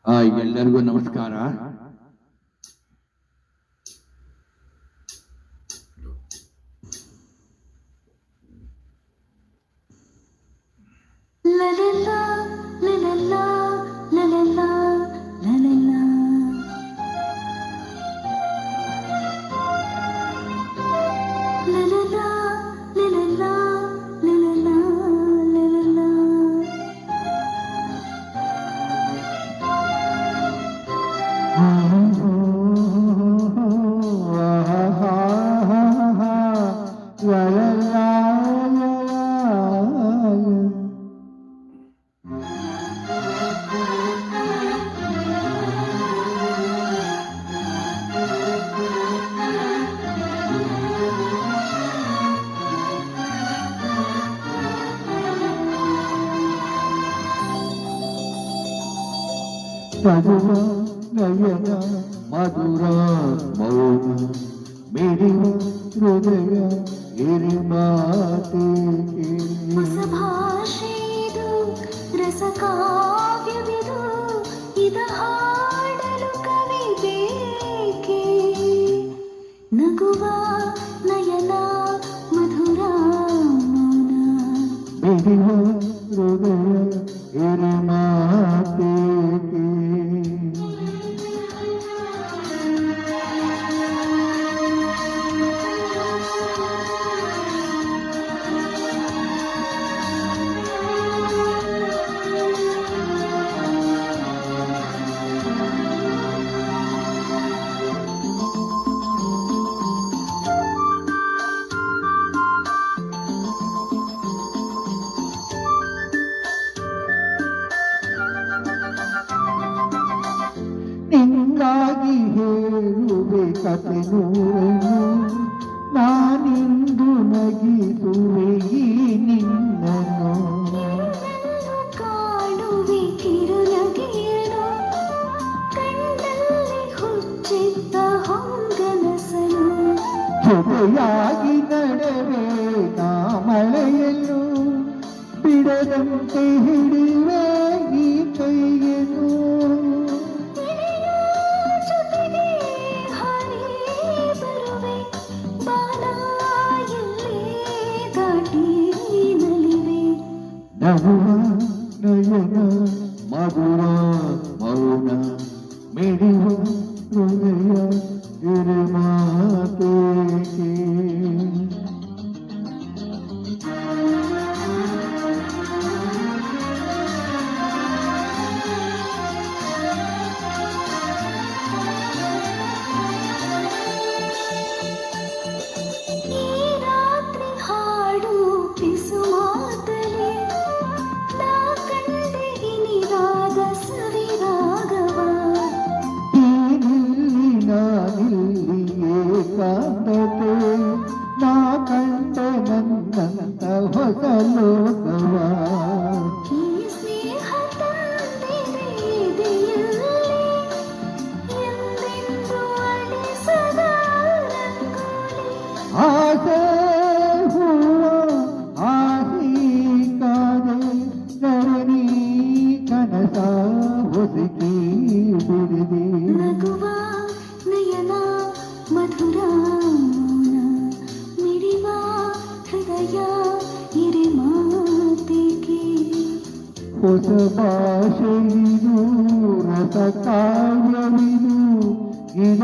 ಎಲ್ಲರಿಗೂ ನಮಸ್ಕಾರ. ಮಧುರ ನಯನ ಮಧುರ ಮೌನ ಮಿಡಿವ ಹೃದಯ ಹಿರಿಮಾತೆಗೆ ಭಾಷೆದು ರಸಕಾವ್ಯವಿದು ಇದ ಹಾಡಲು ಕವಿ ಬೇಕೆ ನಗುವ ನಯನ ಮಧುರ ಮೌನ ಮಿಡಿವ ಹೃದಯ ಹಿರಿಮಾತೆಗೆ ನಿಂಗಾಗಿ ಹೇಳುವೆ ಕತೆ ನೂರನು ನಾನಿಂದು ನಗಿಸುವೆ ಈ ನಿನ್ನನು ಕಾಡುವೆ ಕಿರುನಗೆಯನು ಕಣ್ಣಲ್ಲಿ ಹುಚ್ಚಿದ್ದ ಹೊಂಗನಸನು ಜೊತೆಯಾಗಿ ನಡೆವೆ ನಾ ಮಳೆಯನ್ನು ಬಿಡದಂತೆ ಹಿಡಿವೆ ಈ ಕೈಯನ್ನು ನಗುವ ನಯನ ಮಧುರ ಮೌನ ಮಿಡಿವ ಹೃದಯ ಹಿರಿಮಾತೆಗೆ ನಾ ಕಂಡ ನನ್ನಂತ ಹೊಸ ಲೋಕವ ಆಸೆ ಹೂವ ಆಸಿ ಕಾದೆ ನರನಿ ಕನಸ ಹೊಸಕಿ ಬಿಡಿದೆ ನಗುವ ನಯನ ಮಧುರ ಮೌನ ಮಿಡಿವ ಹೃದಯ ಹಿರಿಮಾತೆಗೆ ಹೊಸ ಭಾಷೆಯಿದು ರಸ ಕಾವ್ಯವಿದು ಇದ